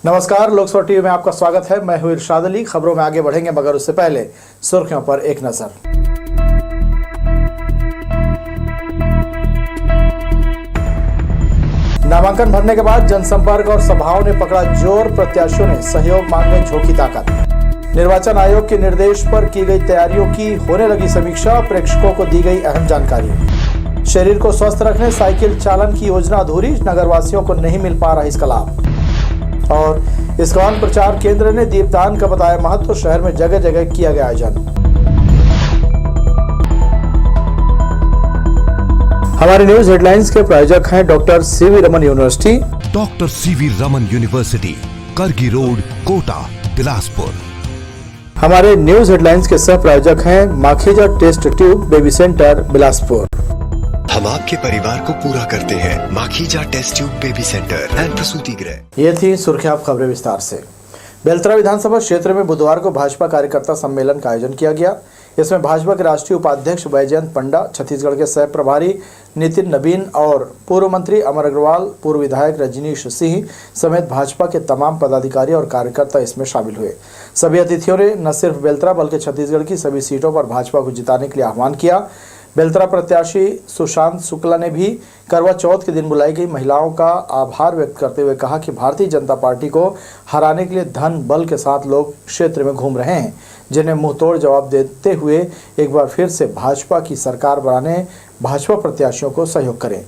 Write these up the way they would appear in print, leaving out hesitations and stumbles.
नमस्कार, लोकसभा टीवी में आपका स्वागत है। मैं हूं इरशाद अली। खबरों में आगे बढ़ेंगे मगर उससे पहले सुर्खियों पर एक नजर। नामांकन भरने के बाद जनसंपर्क और सभाओं ने पकड़ा जोर। प्रत्याशियों ने सहयोग मांगने झोंकी ताकत। निर्वाचन आयोग के निर्देश पर की गई तैयारियों की होने लगी समीक्षा। प्रेक्षकों को दी गई अहम जानकारी। शरीर को स्वस्थ रखने साइकिल चालन की योजना अधूरी, नगरवासियों को नहीं मिल पा रहा इसका लाभ। और इस्कॉन प्रचार केंद्र ने दीपदान का बताया महत्व, शहर में जगह जगह किया गया आयोजन। हमारे न्यूज हेडलाइंस के प्रायोजक हैं doctor CV Raman university. Doctor CV Raman university, Kargi road, Kota, Bilaspur. हमारे न्यूज हेडलाइंस के सह प्रायोजक हैं Makhija test tube baby centre, Bilaspur. हम आपके परिवार को पूरा करते हैं। Makhija test tube baby centre and प्रसूति गृह। ये थी सुर्खियां, खबरें विस्तार से। बेलतरा विधानसभा क्षेत्र में बुधवार को भाजपा कार्यकर्ता सम्मेलन का आयोजन किया गया। इसमें भाजपा के राष्ट्रीय उपाध्यक्ष वैजयंत पंडा, छत्तीसगढ़ के सह प्रभारी नितिन नवीन और पूर्व मंत्री अमर अग्रवाल, पूर्व विधायक रजनीश सिंह समेत भाजपा के तमाम पदाधिकारी और कार्यकर्ता इसमें शामिल हुए। सभी अतिथियों ने न सिर्फ बेलतरा बल्कि छत्तीसगढ़ की सभी सीटों पर भाजपा को जिताने के लिए आह्वान किया। बेलतरा प्रत्याशी सुशांत शुक्ला ने भी करवा चौथ के दिन बुलाई गई महिलाओं का आभार व्यक्त करते हुए कहा कि भारतीय जनता पार्टी को हराने के लिए धन बल के साथ लोग क्षेत्र में घूम रहे हैं, जिन्हें मुंहतोड़ जवाब देते हुए एक बार फिर से भाजपा की सरकार बनाने भाजपा प्रत्याशियों को सहयोग करें।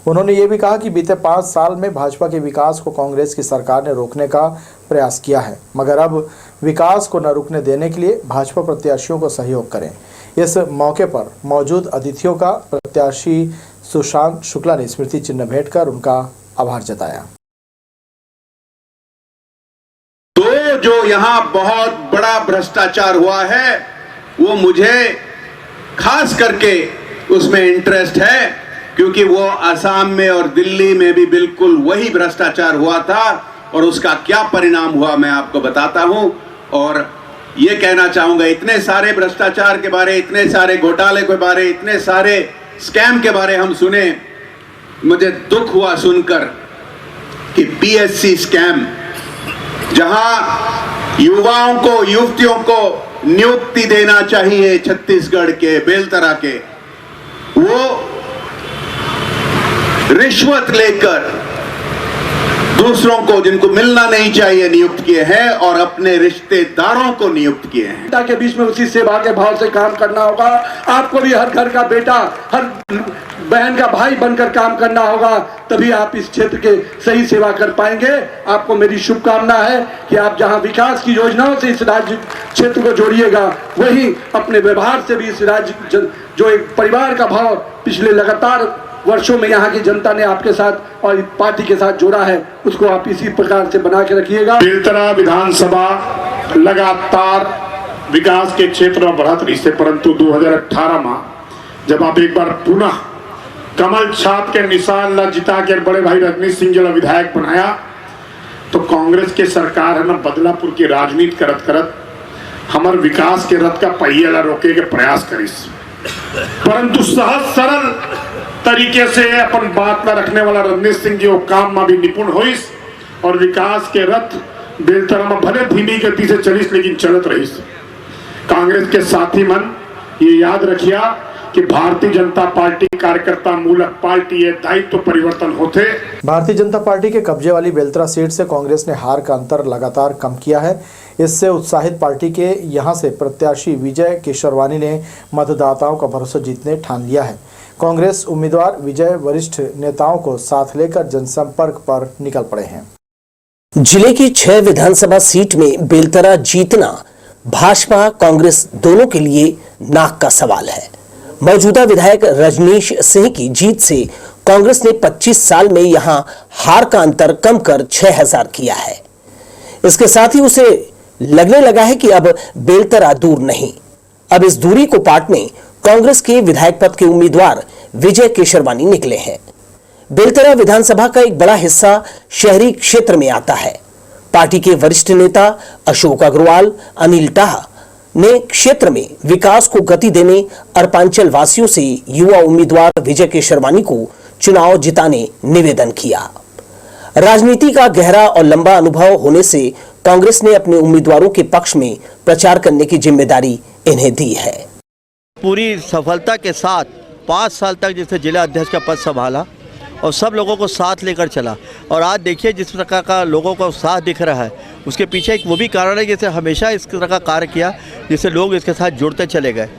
उन्होंने ये भी कहा कि बीते 5 साल में भाजपा के विकास को कांग्रेस की सरकार ने रोकने का प्रयास किया है, मगर अब विकास को न रुकने देने के लिए भाजपा प्रत्याशियों को सहयोग करें। इस मौके पर मौजूद अतिथियों का प्रत्याशी सुशांत शुक्ला ने स्मृति चिन्ह भेंट कर उनका आभार जताया। तो जो यहाँ बहुत बड़ा भ्रष्टाचार हुआ है वो मुझे खास करके उसमें इंटरेस्ट है, क्योंकि वो असम में और दिल्ली में भी बिल्कुल वही भ्रष्टाचार हुआ था और उसका क्या परिणाम हुआ मैं आपको बताता हूं। और ये कहना चाहूंगा, इतने सारे भ्रष्टाचार के बारे, इतने सारे घोटाले के बारे, इतने सारे स्कैम के बारे हम सुने, मुझे दुख हुआ सुनकर कि पीएससी स्कैम, जहां युवाओं को, युवतियों को नियुक्ति देना चाहिए छत्तीसगढ़ के बेलतरा के, वो रिश्वत लेकर दूसरों को जिनको मिलना नहीं चाहिए नियुक्त किए हैं और अपने रिश्तेदारों को नियुक्त किए हैं। जनता के बीच में उसी सेवा के भाव से काम करना होगा। आपको भी हर घर का बेटा, हर बहन का भाई बनकर काम करना होगा, तभी आप इस क्षेत्र के सही सेवा कर पाएंगे। आपको मेरी शुभकामना है कि आप जहां विकास की योजनाओं से इस राज्य क्षेत्र को जोड़िएगा, वहीं अपने व्यवहार से भी इस राज्य जो एक परिवार का भाव पिछले लगातार वर्षों में यहाँ की जनता ने आपके साथ और पार्टी के साथ जोड़ा है, उसको आप इसी प्रकार से बना के रखिएगा। बेलतरा विधानसभा लगातार विकास के क्षेत्र में बढ़त रही से, परंतु 2018 में जब आप एक बार पुनः कमल छाप के निशान ला जिता के बड़े भाई रजनीश सिंह जी विधायक बनाया, तो कांग्रेस के सरकार है ना बदलापुर की राजनीति करत करत हमारे विकास के रथ का पहिया ला रोके के प्रयास करिस, परंतु सहज सरल तरीके से अपन बात में रखने वाला रजनीश सिंह जी वो काम में भी निपुण होइस और विकास के रथ बेलतरा में भले धीमी गति से चलिस लेकिन चलत रहीस। कांग्रेस के साथी मन ये याद रखिया कि भारतीय जनता पार्टी कार्यकर्ता मूलक पार्टी है, दायित्व परिवर्तन होते। भारतीय जनता पार्टी के कब्जे वाली बेलतरा सीट से कांग्रेस ने हार का अंतर लगातार कम किया है। इससे उत्साहित पार्टी के यहां से प्रत्याशी विजय केशरवानी ने मतदाताओं का भरोसा जीतने ठान लिया है। कांग्रेस उम्मीदवार विजय वरिष्ठ नेताओं को साथ लेकर जनसंपर्क पर निकल पड़े हैं। जिले की 6 विधानसभा सीट में बेलतरा जीतना भाजपा कांग्रेस दोनों के लिए नाक का सवाल है। मौजूदा विधायक रजनीश सिंह की जीत से कांग्रेस ने 25 साल में यहां हार का अंतर कम कर 6000 किया है। इसके साथ ही उसे लगने लगा है कि अब बेलतरा दूर नहीं। अब इस दूरी को पाटने कांग्रेस के विधायक पद के उम्मीदवार विजय केशरवानी निकले हैं। बेलतरा विधानसभा का एक बड़ा हिस्सा शहरी क्षेत्र में आता है। पार्टी के वरिष्ठ नेता अशोक अग्रवाल, अनिल टाह ने क्षेत्र में विकास को गति देने अर्पांचल वासियों से युवा उम्मीदवार विजय केशरवानी को चुनाव जिताने निवेदन किया। राजनीति का गहरा और लंबा अनुभव होने से कांग्रेस ने अपने उम्मीदवारों के पक्ष में प्रचार करने की जिम्मेदारी इन्हें दी है। पूरी सफलता के साथ 5 साल तक जैसे जिला अध्यक्ष का पद संभाला और सब लोगों को साथ लेकर चला, और आज देखिए जिस प्रकार का लोगों को साथ दिख रहा है, उसके पीछे एक वो भी कारण है जैसे हमेशा इस तरह का कार्य किया जिससे लोग इसके साथ जुड़ते चले गए।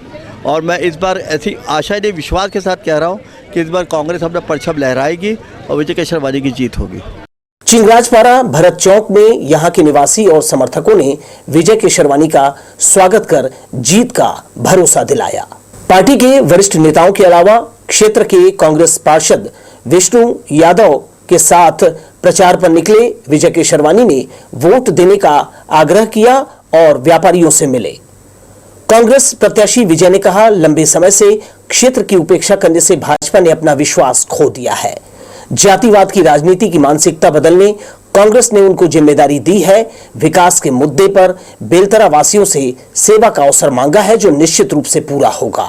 और मैं इस बार ऐसी आशा नहीं विश्वास के साथ कह रहा हूँ कि इस बार कांग्रेस अपना परचम लहराएगी और विजय केशरवानी की जीत होगी। चिंगराजपाड़ा भरत चौक में यहां के निवासी और समर्थकों ने विजय केशरवानी का स्वागत कर जीत का भरोसा दिलाया। पार्टी के वरिष्ठ नेताओं के अलावा क्षेत्र के कांग्रेस पार्षद विष्णु यादव के साथ प्रचार पर निकले विजय केशरवानी ने वोट देने का आग्रह किया और व्यापारियों से मिले। कांग्रेस प्रत्याशी विजय ने कहा, लंबे समय से क्षेत्र की उपेक्षा करने से भाजपा ने अपना विश्वास खो दिया है। जातिवाद की राजनीति की मानसिकता बदलने कांग्रेस ने उनको जिम्मेदारी दी है। विकास के मुद्दे पर बेलतरा वासियों से सेवा का अवसर मांगा है जो निश्चित रूप से पूरा होगा।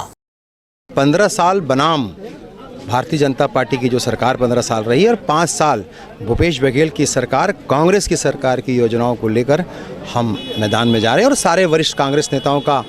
15 साल बनाम भारतीय जनता पार्टी की जो सरकार 15 साल रही है और 5 साल भूपेश बघेल की सरकार, कांग्रेस की सरकार की योजनाओं को लेकर हम मैदान में जा रहे हैं और सारे वरिष्ठ कांग्रेस नेताओं का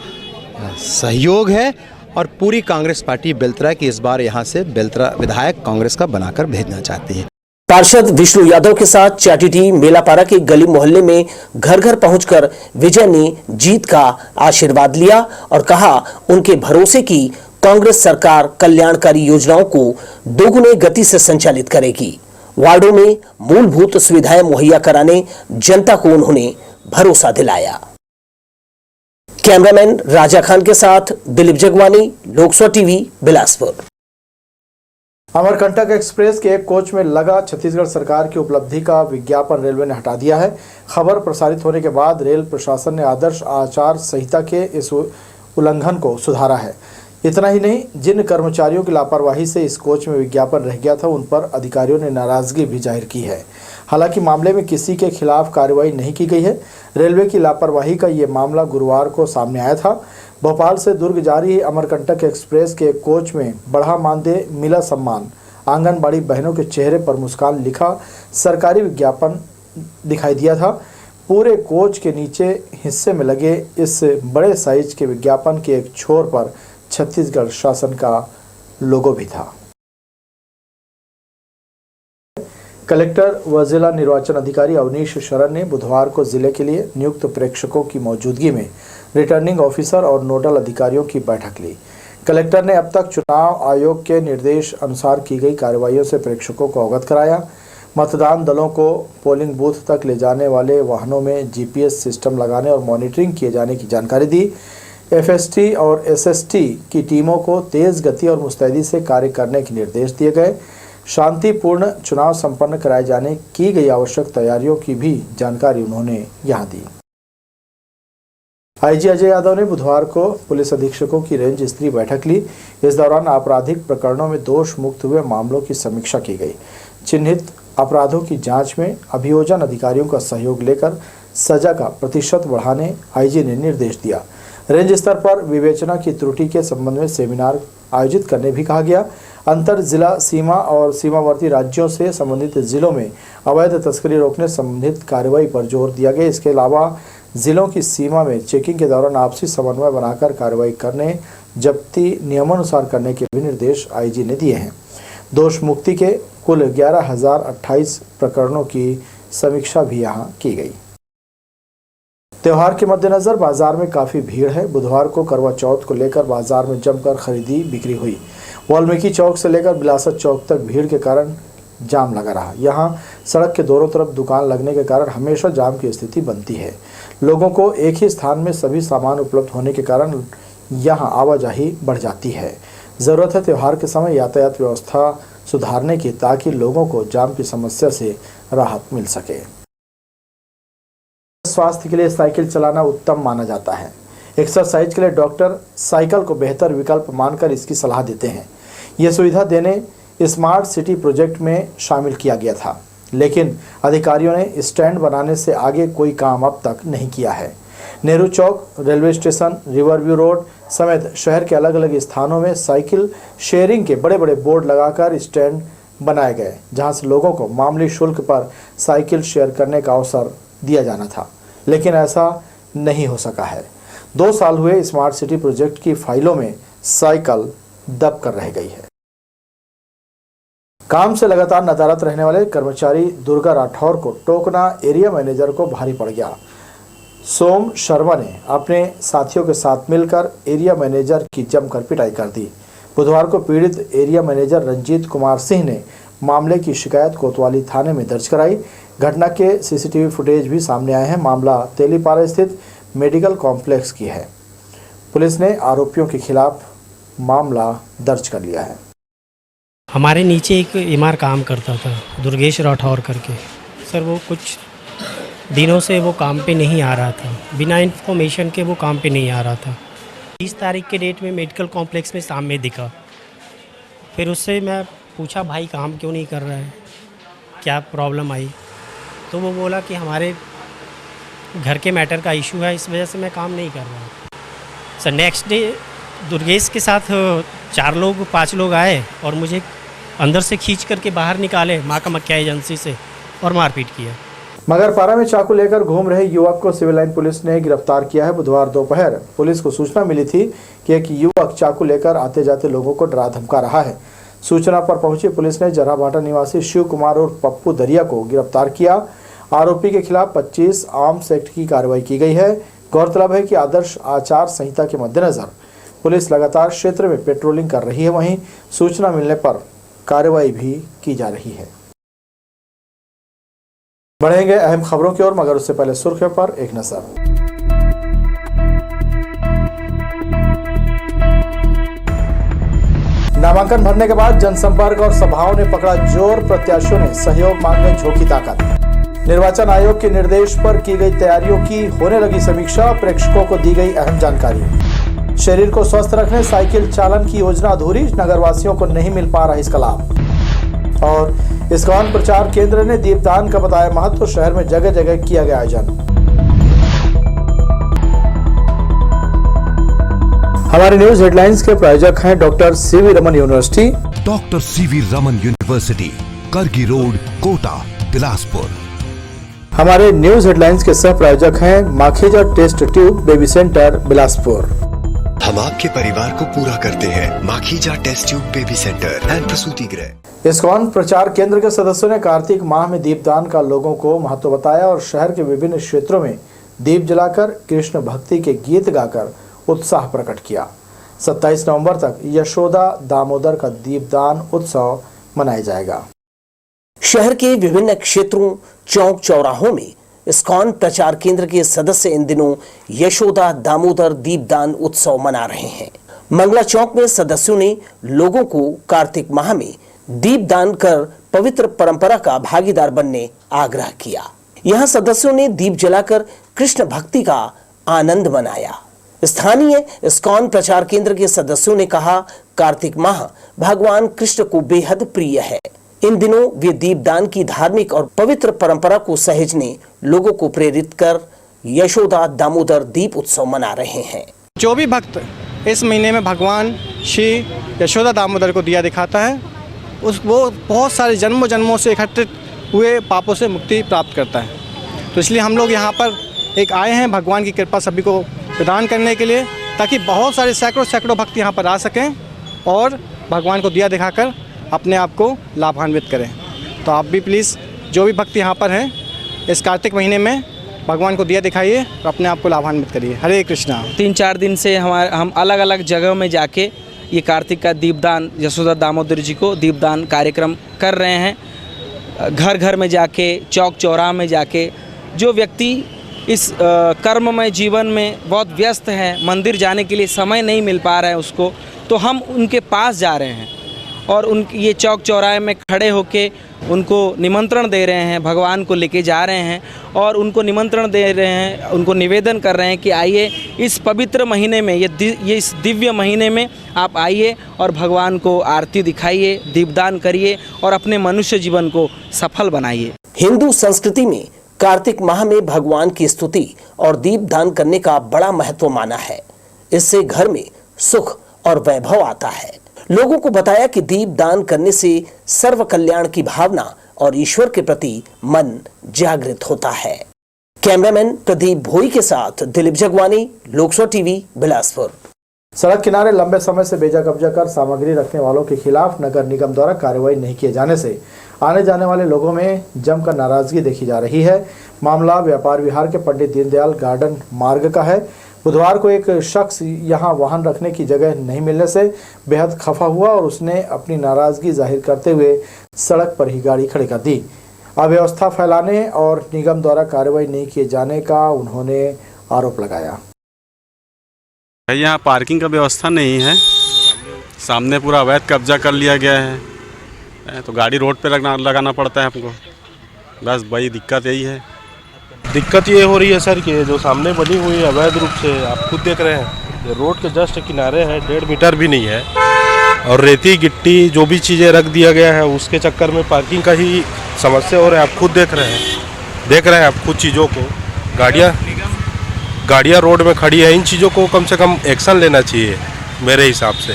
सहयोग है और पूरी कांग्रेस पार्टी बेलतरा की इस बार यहां से बेलतरा विधायक कांग्रेस का बनाकर भेजना चाहती है। पार्षद विष्णु यादव के साथ चाटीटी मेलापारा के गली मोहल्ले में घर घर पहुंचकर विजय ने जीत का आशीर्वाद लिया और कहा उनके भरोसे की कांग्रेस सरकार कल्याणकारी योजनाओं को दोगुने गति से संचालित करेगी। वार्डों में मूलभूत सुविधाएं मुहैया कराने जनता को उन्होंने भरोसा दिलाया। कैमरामैन राजा खान के साथ दिलीप जगवानी, लोकसभा टीवी, बिलासपुर। अमरकंटक एक्सप्रेस के एक कोच में लगा छत्तीसगढ़ सरकार की उपलब्धि का विज्ञापन रेलवे ने हटा दिया है। खबर प्रसारित होने के बाद रेल प्रशासन ने आदर्श आचार संहिता के इस उल्लंघन को सुधारा है। इतना ही नहीं, जिन कर्मचारियों की लापरवाही से इस कोच में विज्ञापन रह गया था उन पर अधिकारियों ने नाराजगी भी जाहिर की है। हालांकि मामले में किसी के खिलाफ कार्रवाई नहीं की गई है। रेलवे की लापरवाही का ये मामला गुरुवार को सामने आया था। भोपाल से दुर्ग जा रही अमरकंटक एक्सप्रेस के कोच में बढ़ा मानदेय, मिला सम्मान, आंगनबाड़ी बहनों के चेहरे पर मुस्कान लिखा सरकारी विज्ञापन दिखाई दिया था। पूरे कोच के नीचे हिस्से में लगे इस बड़े साइज के विज्ञापन के एक छोर पर छत्तीसगढ़ शासन का लोगो भी था। कलेक्टर व जिला निर्वाचन अधिकारी अवनीश शरण ने बुधवार को जिले के लिए नियुक्त प्रेक्षकों की मौजूदगी में रिटर्निंग ऑफिसर और नोडल अधिकारियों की बैठक ली। कलेक्टर ने अब तक चुनाव आयोग के निर्देश अनुसार की गई कार्रवाइयों से प्रेक्षकों को अवगत कराया। मतदान दलों को पोलिंग बूथ तक ले जाने वाले वाहनों में जीपीएस सिस्टम लगाने और मॉनिटरिंग किए जाने की जानकारी दी। एफएसटी और एसएसटी की टीमों को तेज गति और मुस्तैदी से कार्य करने के निर्देश दिए गए। शांतिपूर्ण चुनाव संपन्न कराए जाने की गई आवश्यक तैयारियों की भी जानकारी उन्होंने यहां दी। आईजी अजय यादव ने बुधवार को पुलिस अधीक्षकों की रेंज स्तरीय बैठक ली। इस दौरान आपराधिक प्रकरणों में दोष मुक्त हुए मामलों की समीक्षा की गई। चिन्हित अपराधों की जांच में अभियोजन अधिकारियों का सहयोग लेकर सजा का प्रतिशत बढ़ाने आईजी ने निर्देश दिया। रेंज स्तर पर विवेचना की त्रुटि के संबंध में सेमिनार आयोजित करने भी कहा गया। अंतर जिला सीमा और सीमावर्ती राज्यों से संबंधित जिलों में अवैध तस्करी रोकने संबंधित कार्रवाई पर जोर दिया गया। इसके अलावा जिलों की सीमा में चेकिंग के दौरान आपसी समन्वय बनाकर कार्रवाई करने, जब्ती नियमानुसार करने के भी निर्देश आईजी ने दिए हैं। दोष मुक्ति के कुल 11,028 प्रकरणों की समीक्षा भी यहां की गई। त्योहार के मद्देनजर बाजार में काफी भीड़ है। बुधवार को करवा चौथ को लेकर बाजार में जमकर खरीदी बिक्री हुई। वाल्मीकि चौक से लेकर बिलासत चौक तक भीड़ के कारण जाम लगा रहा। यहां सड़क के दोनों तरफ दुकान लगने के कारण हमेशा जाम की स्थिति बनती है। लोगों को एक ही स्थान में सभी सामान उपलब्ध होने के कारण यहां आवाजाही बढ़ जाती है। ज़रूरत है त्योहार के समय यातायात व्यवस्था सुधारने की, ताकि लोगों को जाम की समस्या से राहत मिल सके। स्वास्थ्य के लिए साइकिल चलाना उत्तम माना जाता है। एक्सरसाइज के लिए डॉक्टर साइकिल को बेहतर विकल्प मानकर इसकी सलाह देते हैं। यह सुविधा देने स्मार्ट सिटी प्रोजेक्ट में शामिल किया गया था, लेकिन अधिकारियों ने स्टैंड बनाने से आगे कोई काम अब तक नहीं किया है। नेहरू चौक, रेलवे स्टेशन, रिवरव्यू रोड समेत शहर के अलग अलग स्थानों में साइकिल शेयरिंग के बड़े बड़े बोर्ड लगाकर स्टैंड बनाए गए, जहां से लोगों को मामूली शुल्क पर साइकिल शेयर करने का अवसर दिया जाना था, लेकिन ऐसा नहीं हो सका है। 2 साल हुए स्मार्ट सिटी प्रोजेक्ट की फाइलों में साइकिल दब कर रह गई है। काम से लगातार नदारद रहने वाले कर्मचारी दुर्गा राठौर को टोकना एरिया मैनेजर को भारी पड़ गया। सोम शर्मा ने अपने साथियों के साथ मिलकर एरिया मैनेजर की जमकर पिटाई कर दी। बुधवार को पीड़ित एरिया मैनेजर रंजीत कुमार सिंह ने मामले की शिकायत कोतवाली थाने में दर्ज कराई। घटना के सीसीटीवी फुटेज भी सामने आए हैं। मामला तेलीपारा स्थित मेडिकल कॉम्प्लेक्स की है। पुलिस ने आरोपियों के खिलाफ मामला दर्ज कर लिया है। हमारे नीचे एक इमार काम करता था, दुर्गेश राठौर करके। सर वो कुछ दिनों से वो काम पे नहीं आ रहा था, बिना इन्फॉर्मेशन के वो काम पे नहीं आ रहा था। 20 तारीख के डेट में मेडिकल कॉम्प्लेक्स में शाम में दिखा। फिर उससे मैं पूछा भाई काम क्यों नहीं कर रहा है, क्या प्रॉब्लम आई? तो वो बोला कि हमारे घर के मैटर का इशू है, इस वजह से मैं काम नहीं कर रहा। सर नेक्स्ट डे दुर्गेश के साथ 4-5 लोग आए और मुझे अंदर से खींच करके बाहर निकाले माँ कामाख्या एजेंसी से और मारपीट किया। मगरपारा में चाकू लेकर घूम रहे युवक को सिविल लाइन पुलिस ने गिरफ्तार किया है। बुधवार दोपहर पुलिस को सूचना मिली थी कि एक युवक चाकू लेकर आते जाते लोगों को डरा धमका रहा है। सूचना पर पहुंची पुलिस ने जराभाटा निवासी शिव कुमार और पप्पू दरिया को गिरफ्तार किया। आरोपी के खिलाफ 25 आर्म्स एक्ट की कार्रवाई की गई है। गौरतलब है कि आदर्श आचार संहिता के मद्देनजर पुलिस लगातार क्षेत्र में पेट्रोलिंग कर रही है। वहीं सूचना मिलने पर कार्रवाई भी की जा रही है। बढ़ेंगे अहम खबरों की ओर, मगर उससे पहले सुर्खियों पर एक नजर। नामांकन भरने के बाद जनसंपर्क और सभाओं ने पकड़ा जोर। प्रत्याशियों ने सहयोग मांगने झोंकी ताकत। निर्वाचन आयोग के निर्देश पर की गई तैयारियों की होने लगी समीक्षा। प्रेक्षकों को दी गई अहम जानकारी। शरीर को स्वस्थ रखने साइकिल चालन की योजना अधूरी, नगरवासियों को नहीं मिल पा रहा इसका लाभ। और इस्कॉन प्रचार केंद्र ने दीपदान का बताया महत्व, शहर में जगह जगह किया गया आयोजन। हमारे न्यूज हेडलाइंस के प्रायोजक हैं doctor CV Raman university. Doctor CV Raman university, Kargi road, Kota, Bilaspur. हमारे न्यूज हेडलाइंस के सह प्रायोजक हैं Makhija test tube baby centre, Bilaspur. हम आपके परिवार को पूरा करते हैं। Makhija test tube baby centre and प्रसूति गृह। इस्कॉन प्रचार केंद्र के सदस्यों ने कार्तिक माह में दीपदान का लोगों को महत्व बताया और शहर के विभिन्न क्षेत्रों में दीप जलाकर कृष्ण भक्ति के गीत गाकर उत्साह प्रकट किया। 27 नवंबर तक यशोदा दामोदर का दीपदान उत्सव मनाया जाएगा। शहर के विभिन्न क्षेत्रों, चौक चौराहों में इस्कॉन प्रचार केंद्र के सदस्य इन दिनों यशोदा दामोदर दीपदान उत्सव मना रहे हैं। मंगला चौक में सदस्यों ने लोगों को कार्तिक माह में दीपदान कर पवित्र परंपरा का भागीदार बनने आग्रह किया। यहां सदस्यों ने दीप जलाकर कृष्ण भक्ति का आनंद मनाया। स्थानीय इस्कॉन प्रचार केंद्र के सदस्यों ने कहा, कार्तिक माह भगवान कृष्ण को बेहद प्रिय है। इन दिनों वे दीपदान की धार्मिक और पवित्र परंपरा को सहेजने लोगों को प्रेरित कर यशोदा दामोदर दीप उत्सव मना रहे हैं। जो भी भक्त इस महीने में भगवान श्री यशोदा दामोदर को दिया दिखाता है, वो बहुत सारे जन्मों से इकट्ठित हुए पापों से मुक्ति प्राप्त करता है। तो इसलिए हम लोग यहाँ पर एक आए हैं भगवान की कृपा सभी को प्रदान करने के लिए, ताकि बहुत सारे सैकड़ों भक्त यहाँ पर आ सकें और भगवान को दिया दिखाकर अपने आप को लाभान्वित करें। तो आप भी प्लीज़ जो भी भक्त यहाँ पर हैं इस कार्तिक महीने में भगवान को दिया दिखाइए और अपने आप को लाभान्वित करिए। हरे कृष्णा। 3-4 दिन से हम अलग अलग जगहों में जाके ये कार्तिक का दीपदान, यशोदा दामोदर जी को दीपदान कार्यक्रम कर रहे हैं। घर घर में जाके, चौक चौराहा में जाके, जो व्यक्ति इस कर्ममय जीवन में बहुत व्यस्त है, मंदिर जाने के लिए समय नहीं मिल पा रहा है उसको, तो हम उनके पास जा रहे हैं और ये चौक चौराहे में खड़े होके उनको निमंत्रण दे रहे हैं, भगवान को लेके जा रहे हैं और उनको निमंत्रण दे रहे हैं, उनको निवेदन कर रहे हैं कि आइए इस पवित्र महीने में, ये इस दिव्य महीने में आप आइए और भगवान को आरती दिखाइए, दीपदान करिए और अपने मनुष्य जीवन को सफल बनाइए। हिंदू संस्कृति में कार्तिक माह में भगवान की स्तुति और दीपदान करने का बड़ा महत्व माना है। इससे घर में सुख और वैभव आता है। लोगों को बताया कि दीप दान करने से सर्व कल्याण की भावना और ईश्वर के प्रति मन जागृत होता है। कैमरामैन प्रदीप भोई के साथ दिलीप जगवानी, लोकसभा टीवी, बिलासपुर। सड़क किनारे लंबे समय से बेजा कब्जा कर सामग्री रखने वालों के खिलाफ नगर निगम द्वारा कार्रवाई नहीं किए जाने से आने जाने वाले लोगों में जमकर नाराजगी देखी जा रही है। मामला व्यापार विहार के पंडित दीनदयाल गार्डन मार्ग का है। बुधवार को एक शख्स यहां वाहन रखने की जगह नहीं मिलने से बेहद खफा हुआ और उसने अपनी नाराजगी जाहिर करते हुए सड़क पर ही गाड़ी खड़ी कर दी। अव्यवस्था फैलाने और निगम द्वारा कार्रवाई नहीं किए जाने का उन्होंने आरोप लगाया। यहाँ पार्किंग का व्यवस्था नहीं है, सामने पूरा अवैध कब्जा कर लिया गया है, तो गाड़ी रोड पे लगाना पड़ता है हमको। बस बड़ी दिक्कत यही है। दिक्कत ये हो रही है सर कि जो सामने बनी हुई है अवैध रूप से, आप खुद देख रहे हैं, रोड के जस्ट किनारे है, 1.5 मीटर भी नहीं है, और रेती गिट्टी जो भी चीज़ें रख दिया गया है उसके चक्कर में पार्किंग का ही समस्या हो रहा है। आप खुद देख रहे हैं आप खुद चीज़ों को, गाड़ियाँ रोड में खड़ी है। इन चीज़ों को कम से कम एक्शन लेना चाहिए मेरे हिसाब से।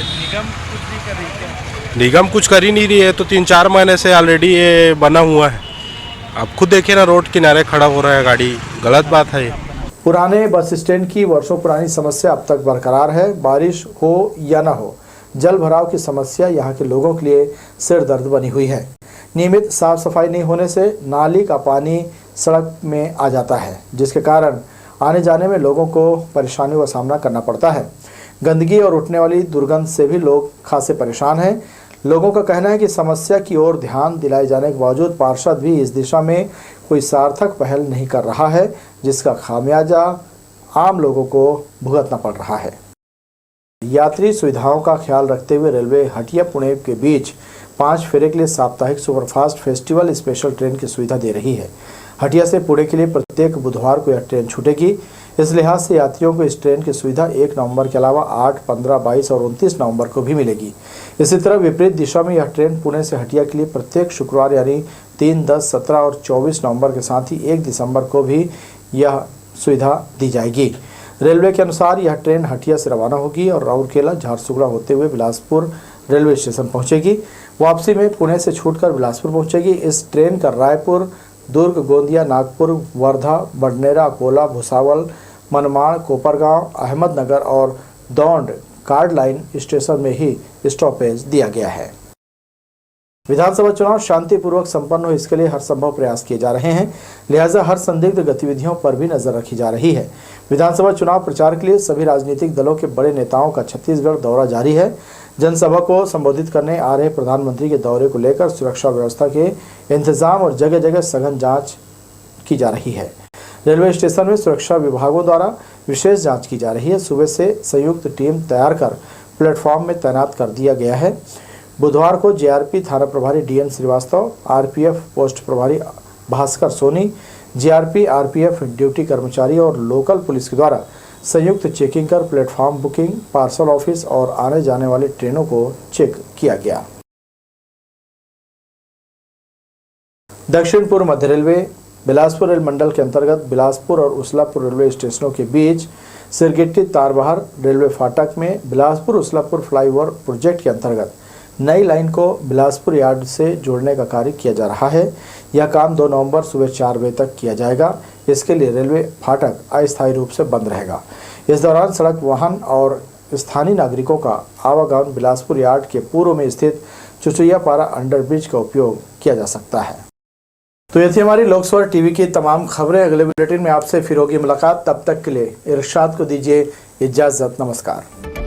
निगम कुछ कर ही नहीं रही है, तो 3-4 महीने से ऑलरेडी ये बना हुआ है। आप खुद देखिए ना, रोड किनारे खड़ा हो रहा है गाड़ी, गलत बात है। पुराने बस स्टैंड की वर्षों पुरानी समस्या अब तक बरकरार है। बारिश हो या न हो, जल भराव की समस्या यहाँ के लोगों के लिए सिर दर्द बनी हुई है। नियमित साफ सफाई नहीं होने से नाली का पानी सड़क में आ जाता है, जिसके कारण आने जाने में लोगों को परेशानियों का सामना करना पड़ता है। गंदगी और उठने वाली दुर्गंध से भी लोग खासे परेशान हैं। लोगों का कहना है कि समस्या की ओर ध्यान दिलाए जाने के बावजूद पार्षद भी इस दिशा में कोई सार्थक पहल नहीं कर रहा है, जिसका खामियाजा आम लोगों को भुगतना पड़ रहा है। यात्री सुविधाओं का ख्याल रखते हुए रेलवे हटिया पुणे के बीच 5 फेरे के लिए साप्ताहिक सुपरफास्ट फेस्टिवल स्पेशल ट्रेन की सुविधा दे रही है। हटिया से पुणे के लिए प्रत्येक बुधवार को यह ट्रेन छूटेगी। इस लिहाज से यात्रियों को इस ट्रेन की सुविधा 1 नवंबर के अलावा 8, 15, 22 और 29 नवंबर को भी मिलेगी। इसी तरह विपरीत दिशा में यह ट्रेन पुणे से हटिया के लिए प्रत्येक शुक्रवार यानी 3, 10, 17 और 24 नवंबर के साथ ही 1 दिसंबर को भी यह सुविधा दी जाएगी। रेलवे के अनुसार यह ट्रेन हटिया से रवाना होगी और राउरकेला, झारसुगड़ा होते हुए बिलासपुर रेलवे स्टेशन पहुंचेगी। वापसी में पुणे से छूटकर बिलासपुर पहुंचेगी। इस ट्रेन का रायपुर, दुर्ग, गोंदिया, नागपुर, वर्धा, बडनेरा, अकोला, भुसावल, मनमाड़, कोपरगांव, अहमदनगर और दौंड कार्ड लाइन स्टेशन में ही स्टॉपेज दिया गया है। विधानसभा चुनाव शांतिपूर्वक संपन्न हो, इसके लिए हर संभव प्रयास किए जा रहे हैं। लिहाजा हर संदिग्ध गतिविधियों पर भी नजर रखी जा रही है। विधानसभा चुनाव प्रचार के लिए सभी राजनीतिक दलों के बड़े नेताओं का छत्तीसगढ़ दौरा जारी है। जनसभा को संबोधित करने आ रहे प्रधानमंत्री के दौरे को लेकर सुरक्षा व्यवस्था के इंतजाम और जगह जगह सघन जांच की जा रही है। रेलवे स्टेशन में सुरक्षा विभागों द्वारा विशेष जांच की जा रही है। सुबह से संयुक्त टीम तैयार कर प्लेटफॉर्म में तैनात कर दिया गया है। बुधवार को जेआरपी थाना प्रभारी डीएन श्रीवास्तव, आरपीएफ पोस्ट प्रभारी Bhaskar Soni, GRP, RPF duty कर्मचारी और लोकल पुलिस के द्वारा संयुक्त चेकिंग कर प्लेटफॉर्म बुकिंग, पार्सल ऑफिस और आने जाने वाली ट्रेनों को चेक किया गया। दक्षिण पूर्व मध्य रेलवे बिलासपुर रेल मंडल के अंतर्गत बिलासपुर और उसलापुर रेलवे स्टेशनों के बीच सिरगिट्टी तारबहार रेलवे फाटक में बिलासपुर उसलापुर फ्लाईओवर प्रोजेक्ट के अंतर्गत नई लाइन को बिलासपुर यार्ड से जोड़ने का कार्य किया जा रहा है। यह काम 2 नवंबर सुबह 4 बजे तक किया जाएगा। इसके लिए रेलवे फाटक अस्थायी रूप से बंद रहेगा। इस दौरान सड़क, वाहन और स्थानीय नागरिकों का आवागमन बिलासपुर यार्ड के पूर्व में स्थित चुचुयापारा अंडरब्रिज का उपयोग किया जा सकता है। तो ये थी हमारी लोकसभा टीवी की तमाम खबरें। अगले बुलेटिन में आपसे फिर होगी मुलाकात। तब तक के लिए इरशाद को दीजिए इजाजत। नमस्कार।